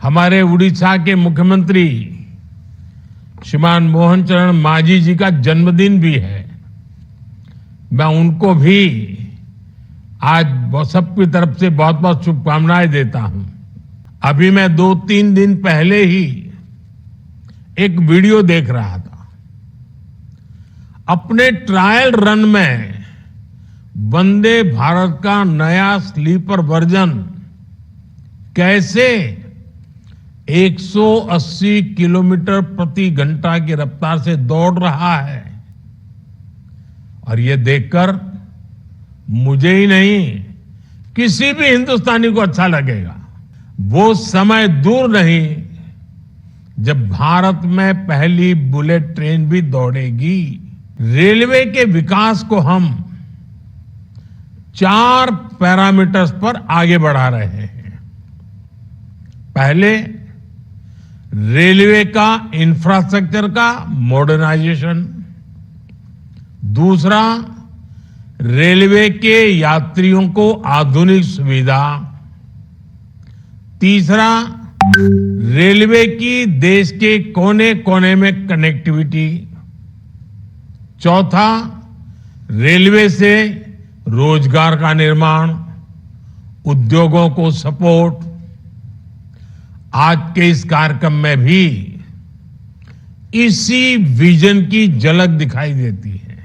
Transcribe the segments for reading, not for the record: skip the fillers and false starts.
हमारे उड़ीसा के मुख्यमंत्री श्रीमान मोहन चरण मांझी जी का जन्मदिन भी है। मैं उनको भी आज सबकी तरफ से बहुत बहुत शुभकामनाएं देता हूं। अभी मैं 2-3 दिन पहले ही एक वीडियो देख रहा था। अपने ट्रायल रन में वंदे भारत का नया स्लीपर वर्जन कैसे 180 किलोमीटर प्रति घंटा की रफ्तार से दौड़ रहा है, और ये देखकर मुझे ही नहीं किसी भी हिंदुस्तानी को अच्छा लगेगा। वो समय दूर नहीं जब भारत में पहली बुलेट ट्रेन भी दौड़ेगी। रेलवे के विकास को हम 4 पैरामीटर्स पर आगे बढ़ा रहे हैं। पहले रेलवे का इंफ्रास्ट्रक्चर का मॉडर्नाइजेशन, दूसरा रेलवे के यात्रियों को आधुनिक सुविधा, तीसरा रेलवे की देश के कोने कोने में कनेक्टिविटी, चौथा रेलवे से रोजगार का निर्माण, उद्योगों को सपोर्ट। आज के इस कार्यक्रम में भी इसी विजन की झलक दिखाई देती है।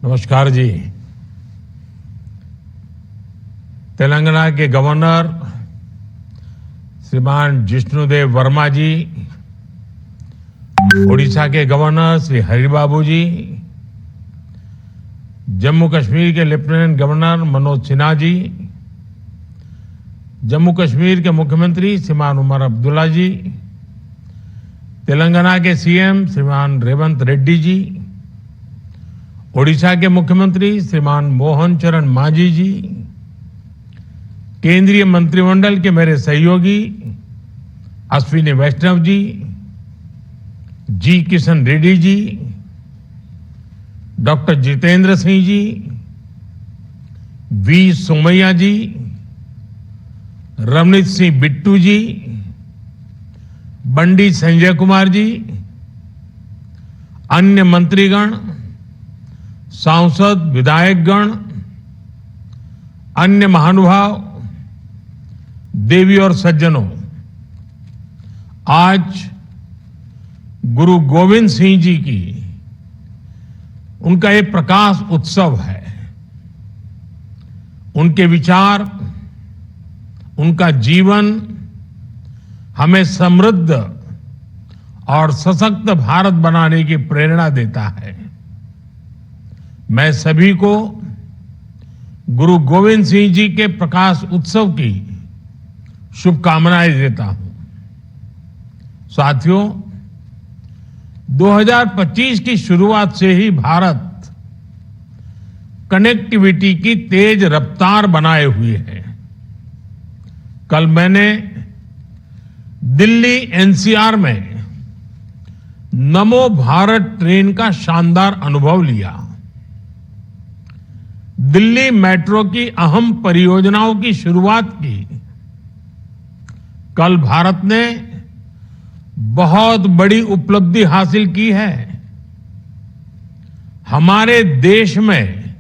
नमस्कार जी। तेलंगाना के गवर्नर श्रीमान जिष्णुदेव वर्मा जी, ओडिशा के गवर्नर श्री हरिबाबू जी, जम्मू कश्मीर के लेफ्टिनेंट गवर्नर मनोज सिन्हा जी, जम्मू कश्मीर के मुख्यमंत्री श्रीमान उमर अब्दुल्ला जी, तेलंगाना के सीएम श्रीमान रेवंत रेड्डी जी, ओडिशा के मुख्यमंत्री श्रीमान मोहन चरण मांझी जी, केंद्रीय मंत्रिमंडल के मेरे सहयोगी अश्विनी वैष्णव जी, जी किशन रेड्डी जी, डॉक्टर जितेंद्र सिंह जी, वी सोमैया जी, रमनीत सिंह बिट्टू जी, बंडी संजय कुमार जी, अन्य मंत्रीगण, सांसद, विधायकगण, अन्य महानुभाव, देवी और सज्जनों, आज गुरु गोविंद सिंह जी की उनका ये प्रकाश उत्सव है। उनके विचार, उनका जीवन हमें समृद्ध और सशक्त भारत बनाने की प्रेरणा देता है। मैं सभी को गुरु गोविंद सिंह जी के प्रकाश उत्सव की शुभकामनाएं देता हूं। साथियों, 2025 की शुरुआत से ही भारत कनेक्टिविटी की तेज रफ्तार बनाए हुए है। कल मैंने दिल्ली एनसीआर में नमो भारत ट्रेन का शानदार अनुभव लिया। दिल्ली मेट्रो की अहम परियोजनाओं की शुरुआत की। कल भारत ने बहुत बड़ी उपलब्धि हासिल की है। हमारे देश में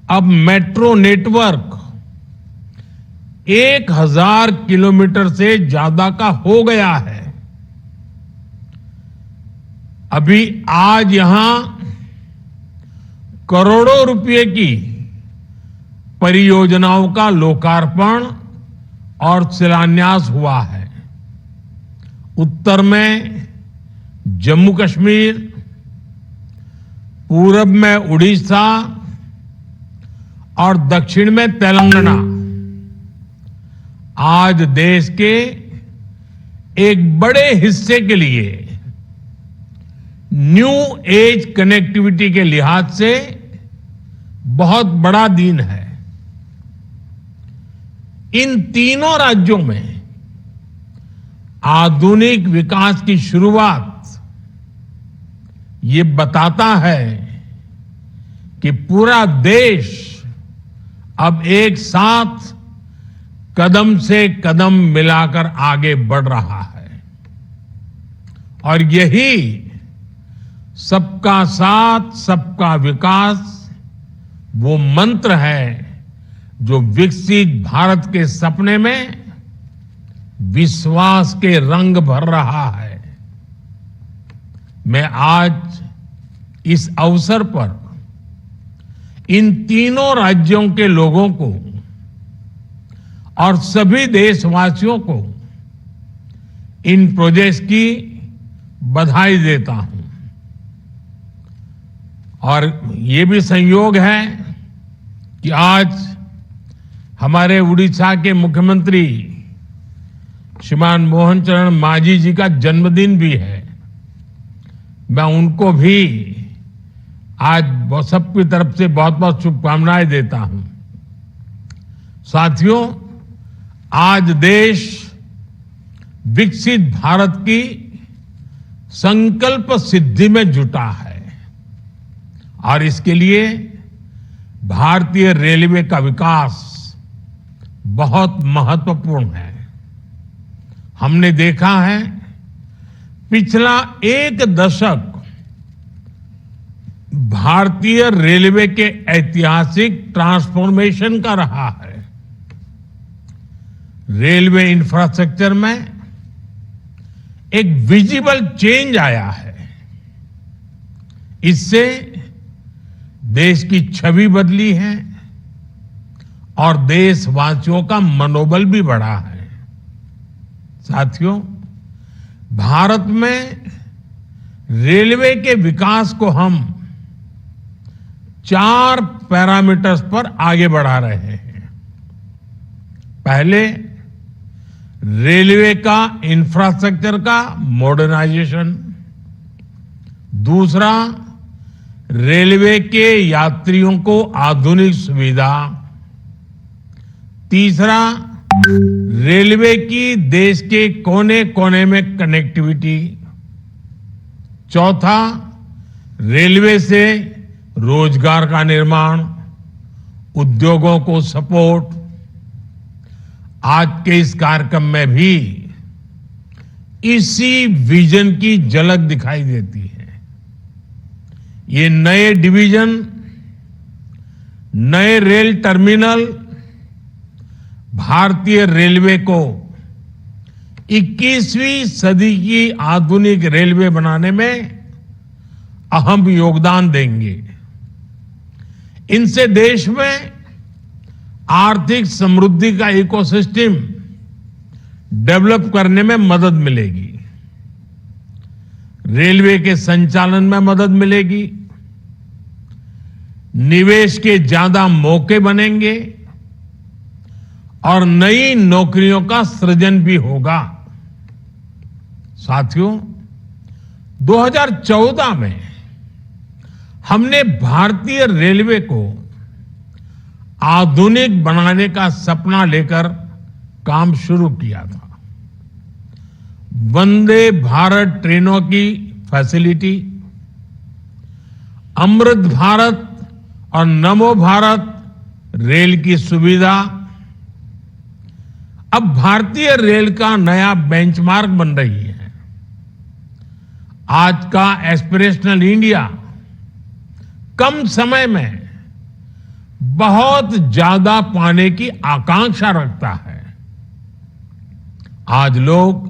अब मेट्रो नेटवर्क 1000 किलोमीटर से ज्यादा का हो गया है। अभी आज यहां करोड़ों रुपए की परियोजनाओं का लोकार्पण और शिलान्यास हुआ है। उत्तर में जम्मू कश्मीर, पूरब में उड़ीसा और दक्षिण में तेलंगाना आज देश के एक बड़े हिस्से के लिए न्यू एज कनेक्टिविटी के लिहाज से बहुत बड़ा दिन है। इन तीनों राज्यों में आधुनिक विकास की शुरुआत ये बताता है कि पूरा देश अब एक साथ कदम से कदम मिलाकर आगे बढ़ रहा है और यही सबका साथ सबका विकास वो मंत्र है जो विकसित भारत के सपने में विश्वास के रंग भर रहा है। मैं आज इस अवसर पर इन तीनों राज्यों के लोगों को और सभी देशवासियों को इन प्रोजेक्ट्स की बधाई देता हूं और ये भी संयोग है कि आज हमारे उड़ीसा के मुख्यमंत्री श्रीमान मोहन चरण मांझी जी का जन्मदिन भी है। मैं उनको भी आज सबकी तरफ से बहुत बहुत शुभकामनाएं देता हूं। साथियों, आज देश विकसित भारत की संकल्प सिद्धि में जुटा है और इसके लिए भारतीय रेलवे का विकास बहुत महत्वपूर्ण है। हमने देखा है पिछला एक दशक भारतीय रेलवे के ऐतिहासिक ट्रांसफॉर्मेशन का रहा है। रेलवे इंफ्रास्ट्रक्चर में एक विजिबल चेंज आया है। इससे देश की छवि बदली है और देशवासियों का मनोबल भी बढ़ा है। साथियों, भारत में रेलवे के विकास को हम 4 पैरामीटर्स पर आगे बढ़ा रहे हैं। पहले, रेलवे का इंफ्रास्ट्रक्चर का मॉडर्नाइजेशन। दूसरा, रेलवे के यात्रियों को आधुनिक सुविधा। तीसरा, रेलवे की देश के कोने कोने में कनेक्टिविटी। चौथा, रेलवे से रोजगार का निर्माण, उद्योगों को सपोर्ट। आज के इस कार्यक्रम में भी इसी विजन की झलक दिखाई देती है। ये नए डिवीजन, नए रेल टर्मिनल भारतीय रेलवे को 21वीं सदी की आधुनिक रेलवे बनाने में अहम योगदान देंगे। इनसे देश में आर्थिक समृद्धि का इकोसिस्टम डेवलप करने में मदद मिलेगी। रेलवे के संचालन में मदद मिलेगी। निवेश के ज्यादा मौके बनेंगे और नई नौकरियों का सृजन भी होगा। साथियों, 2014 में हमने भारतीय रेलवे को आधुनिक बनाने का सपना लेकर काम शुरू किया था। वंदे भारत ट्रेनों की फैसिलिटी, अमृत भारत और नमो भारत रेल की सुविधा अब भारतीय रेल का नया बेंचमार्क बन रही है। आज का एस्पिरेशनल इंडिया कम समय में बहुत ज्यादा पाने की आकांक्षा रखता है। आज लोग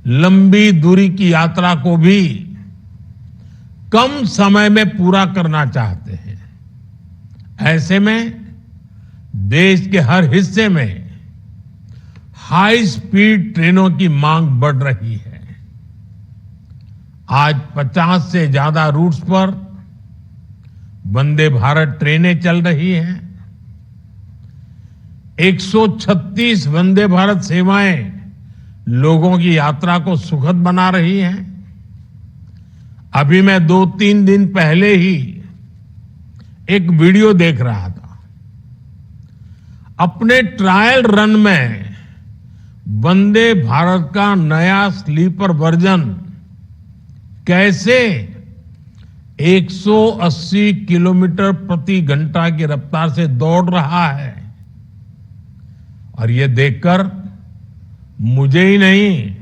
लंबी दूरी की यात्रा को भी कम समय में पूरा करना चाहते हैं। ऐसे में देश के हर हिस्से में हाई स्पीड ट्रेनों की मांग बढ़ रही है। आज 50 से ज्यादा रूट्स पर वंदे भारत ट्रेनें चल रही हैं। 136 वंदे भारत सेवाएं लोगों की यात्रा को सुखद बना रही हैं। अभी मैं 2-3 दिन पहले ही एक वीडियो देख रहा था। अपने ट्रायल रन में वंदे भारत का नया स्लीपर वर्जन कैसे 180 किलोमीटर प्रति घंटा की रफ्तार से दौड़ रहा है। और ये देखकर मुझे ही नहीं,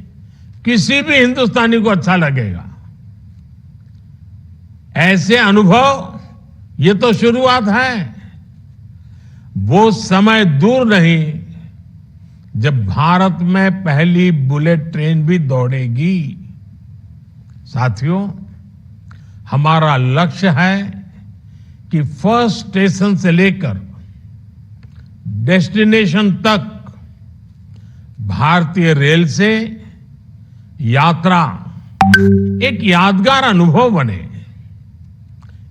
किसी भी हिंदुस्तानी को अच्छा लगेगा। ऐसे अनुभव ये तो शुरुआत है। वो समय दूर नहीं जब भारत में पहली बुलेट ट्रेन भी दौड़ेगी। साथियों, हमारा लक्ष्य है कि फर्स्ट स्टेशन से लेकर डेस्टिनेशन तक भारतीय रेल से यात्रा एक यादगार अनुभव बने।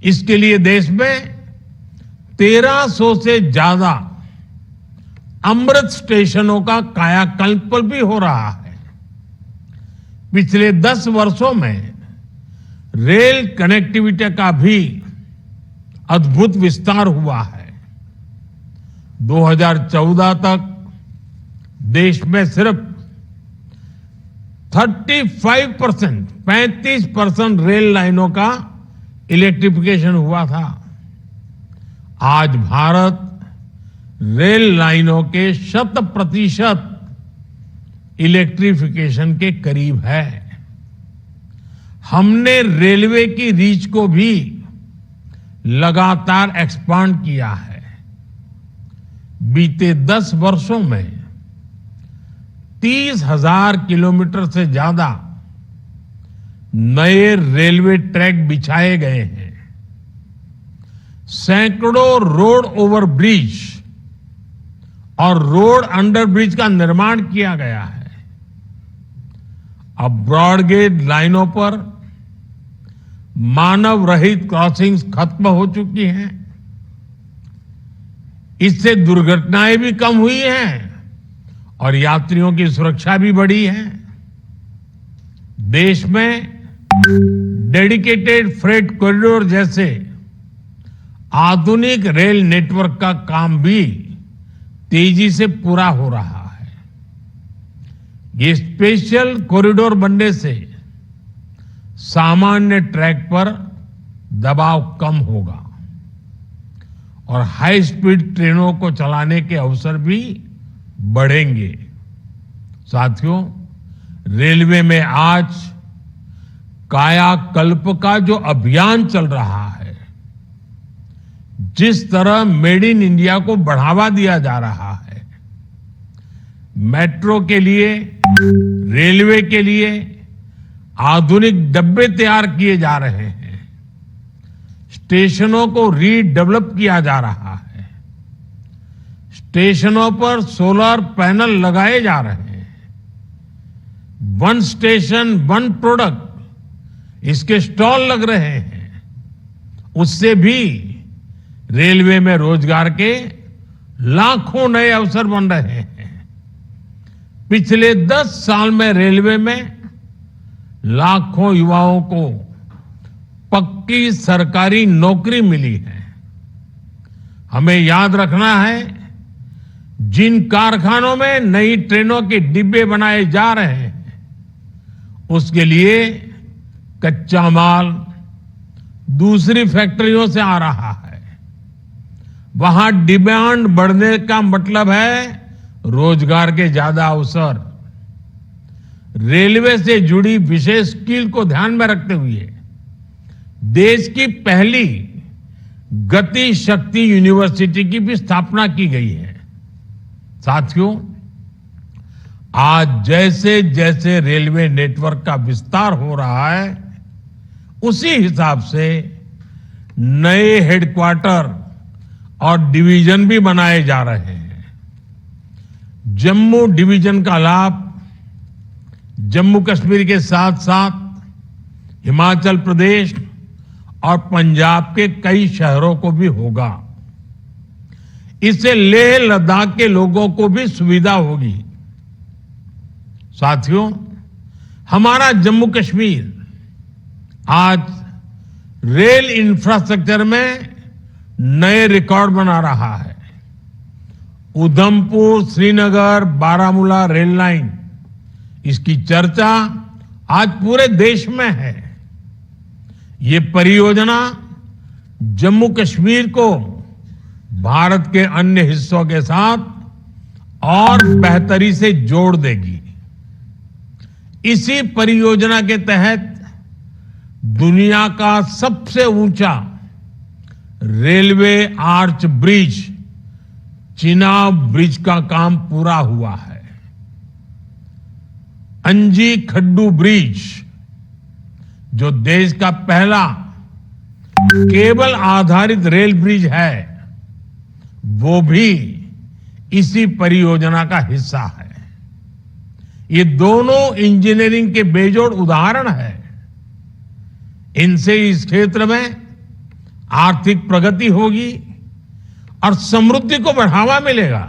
इसके लिए देश में 1300 से ज्यादा अमृत स्टेशनों का कायाकल्प भी हो रहा है। पिछले 10 वर्षों में रेल कनेक्टिविटी का भी अद्भुत विस्तार हुआ है। 2014 तक देश में सिर्फ 35% रेल लाइनों का इलेक्ट्रिफिकेशन हुआ था। आज भारत रेल लाइनों के 100% इलेक्ट्रिफिकेशन के करीब है। हमने रेलवे की रीच को भी लगातार एक्सपांड किया है। बीते 10 वर्षों में 30,000 किलोमीटर से ज्यादा नए रेलवे ट्रैक बिछाए गए हैं। सैकड़ों रोड ओवर ब्रिज और रोड अंडर ब्रिज का निर्माण किया गया है। अब ब्रॉडगेज लाइनों पर मानव रहित क्रॉसिंग्स खत्म हो चुकी हैं। इससे दुर्घटनाएं भी कम हुई हैं और यात्रियों की सुरक्षा भी बढ़ी है। देश में डेडिकेटेड फ्रेट कॉरिडोर जैसे आधुनिक रेल नेटवर्क का काम भी तेजी से पूरा हो रहा है। ये स्पेशल कॉरिडोर बनने से सामान्य ट्रैक पर दबाव कम होगा और हाई स्पीड ट्रेनों को चलाने के अवसर भी बढ़ेंगे। साथियों, रेलवे में आज कायाकल्प का जो अभियान चल रहा है, जिस तरह मेड इन इंडिया को बढ़ावा दिया जा रहा है, मेट्रो के लिए, रेलवे के लिए आधुनिक डब्बे तैयार किए जा रहे हैं, स्टेशनों को रीडेवलप किया जा रहा है, स्टेशनों पर सोलर पैनल लगाए जा रहे हैं, वन स्टेशन वन प्रोडक्ट इसके स्टॉल लग रहे हैं। उससे भी रेलवे में रोजगार के लाखों नए अवसर बन रहे हैं। पिछले 10 साल में रेलवे में लाखों युवाओं को पक्की सरकारी नौकरी मिली है। हमें याद रखना है, जिन कारखानों में नई ट्रेनों के डिब्बे बनाए जा रहे हैं, उसके लिए कच्चा माल दूसरी फैक्ट्रियों से आ रहा है। वहां डिमांड बढ़ने का मतलब है रोजगार के ज्यादा अवसर। रेलवे से जुड़ी विशेष स्किल को ध्यान में रखते हुए देश की पहली गति शक्ति यूनिवर्सिटी की भी स्थापना की गई है। साथियों, आज जैसे जैसे रेलवे नेटवर्क का विस्तार हो रहा है, उसी हिसाब से नए हेडक्वार्टर और डिवीजन भी बनाए जा रहे हैं। जम्मू डिवीजन का लाभ जम्मू कश्मीर के साथ साथ हिमाचल प्रदेश और पंजाब के कई शहरों को भी होगा। इससे लेह लद्दाख के लोगों को भी सुविधा होगी। साथियों, हमारा जम्मू कश्मीर आज रेल इंफ्रास्ट्रक्चर में नए रिकॉर्ड बना रहा है। उधमपुर श्रीनगर बारामूला रेल लाइन, इसकी चर्चा आज पूरे देश में है। ये परियोजना जम्मू कश्मीर को भारत के अन्य हिस्सों के साथ और बेहतरी से जोड़ देगी। इसी परियोजना के तहत दुनिया का सबसे ऊंचा railway arch bridge, Chenab bridge का काम पूरा हुआ है। अंजी खड्डू ब्रिज, जो देश का पहला केबल आधारित रेल ब्रिज है, वो भी इसी परियोजना का हिस्सा है। ये दोनों इंजीनियरिंग के बेजोड़ उदाहरण हैं। इनसे इस क्षेत्र में आर्थिक प्रगति होगी और समृद्धि को बढ़ावा मिलेगा।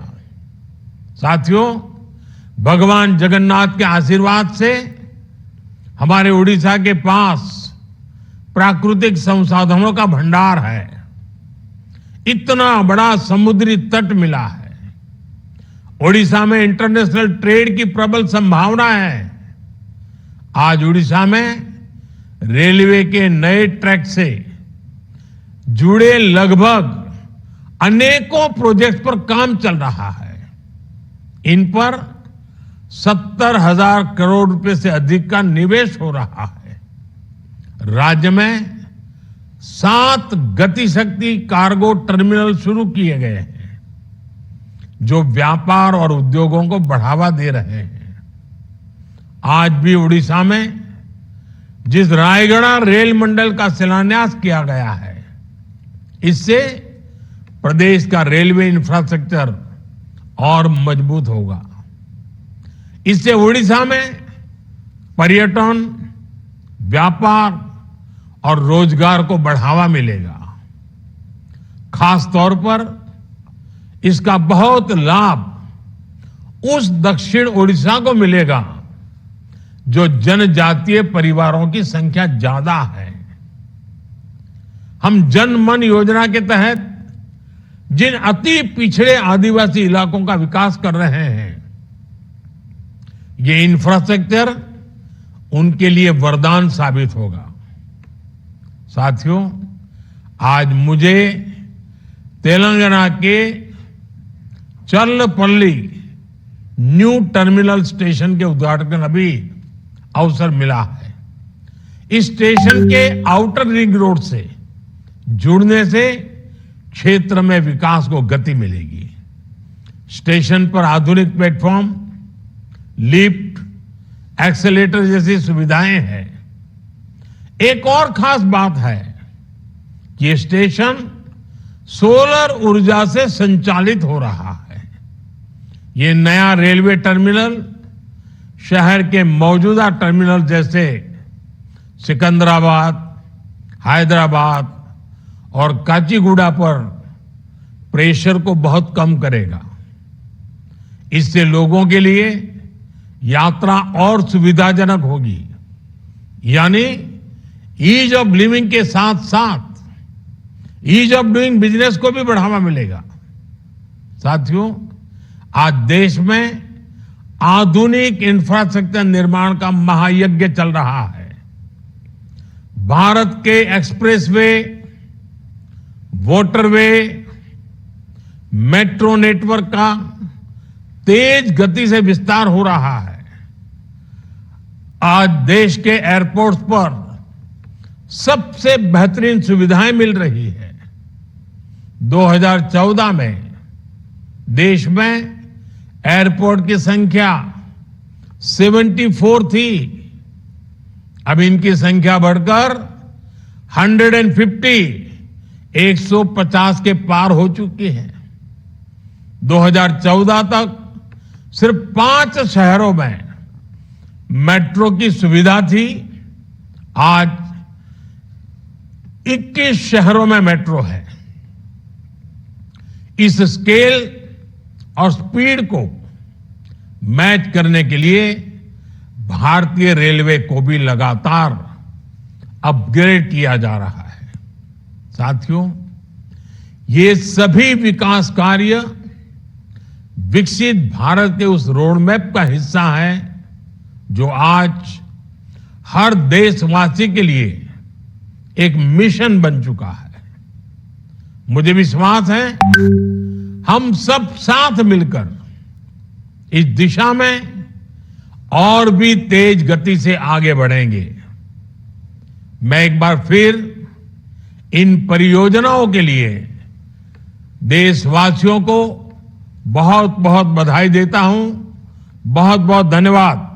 साथियों, भगवान जगन्नाथ के आशीर्वाद से हमारे उड़ीसा के पास प्राकृतिक संसाधनों का भंडार है। इतना बड़ा समुद्री तट मिला है। उड़ीसा में इंटरनेशनल ट्रेड की प्रबल संभावना है। आज उड़ीसा में रेलवे के नए ट्रैक से जुड़े लगभग अनेकों प्रोजेक्ट पर काम चल रहा है। इन पर 70,000 करोड़ रुपए से अधिक का निवेश हो रहा है। राज्य में 7 गतिशक्ति कार्गो टर्मिनल शुरू किए गए हैं, जो व्यापार और उद्योगों को बढ़ावा दे रहे हैं। आज भी उड़ीसा में जिस रायगढ़ रेल मंडल का शिलान्यास किया गया है, इससे प्रदेश का रेलवे इंफ्रास्ट्रक्चर और मजबूत होगा। इससे उड़ीसा में पर्यटन, व्यापार और रोजगार को बढ़ावा मिलेगा। खास तौर पर इसका बहुत लाभ उस दक्षिण उड़ीसा को मिलेगा जो जनजातीय परिवारों की संख्या ज्यादा है। हम जन मन योजना के तहत जिन अति पिछड़े आदिवासी इलाकों का विकास कर रहे हैं, ये इंफ्रास्ट्रक्चर उनके लिए वरदान साबित होगा। साथियों, आज मुझे तेलंगाना के चर्लपल्ली न्यू टर्मिनल स्टेशन के उद्घाटन का भी अवसर मिला है। इस स्टेशन के आउटर रिंग रोड से जुड़ने से क्षेत्र में विकास को गति मिलेगी। स्टेशन पर आधुनिक प्लेटफॉर्म, लिफ्ट, एक्सेलेटर जैसी सुविधाएं हैं। एक और खास बात है कि ये स्टेशन सोलर ऊर्जा से संचालित हो रहा है। ये नया रेलवे टर्मिनल शहर के मौजूदा टर्मिनल जैसे सिकंदराबाद, हैदराबाद और काचीगुड़ा पर प्रेशर को बहुत कम करेगा। इससे लोगों के लिए यात्रा और सुविधाजनक होगी, यानी ईज ऑफ लिविंग के साथ साथ ईज ऑफ डूइंग बिजनेस को भी बढ़ावा मिलेगा। साथियों, आज देश में आधुनिक इंफ्रास्ट्रक्चर निर्माण का महायज्ञ चल रहा है। भारत के एक्सप्रेसवे, वाटरवे, मेट्रो नेटवर्क का तेज गति से विस्तार हो रहा है। आज देश के एयरपोर्ट्स पर सबसे बेहतरीन सुविधाएं मिल रही है। 2014 में देश में एयरपोर्ट की संख्या 74 थी। अब इनकी संख्या बढ़कर 150 के पार हो चुकी है। 2014 तक सिर्फ 5 शहरों में मेट्रो की सुविधा थी। आज 21 शहरों में मेट्रो है। इस स्केल और स्पीड को मैच करने के लिए भारतीय रेलवे को भी लगातार अपग्रेड किया जा रहा है। साथियों, ये सभी विकास कार्य विकसित भारत के उस रोड मैप का हिस्सा है जो आज हर देशवासी के लिए एक मिशन बन चुका है। मुझे विश्वास है हम सब साथ मिलकर इस दिशा में और भी तेज गति से आगे बढ़ेंगे। मैं एक बार फिर इन परियोजनाओं के लिए देशवासियों को बहुत बहुत बधाई देता हूं। बहुत बहुत धन्यवाद।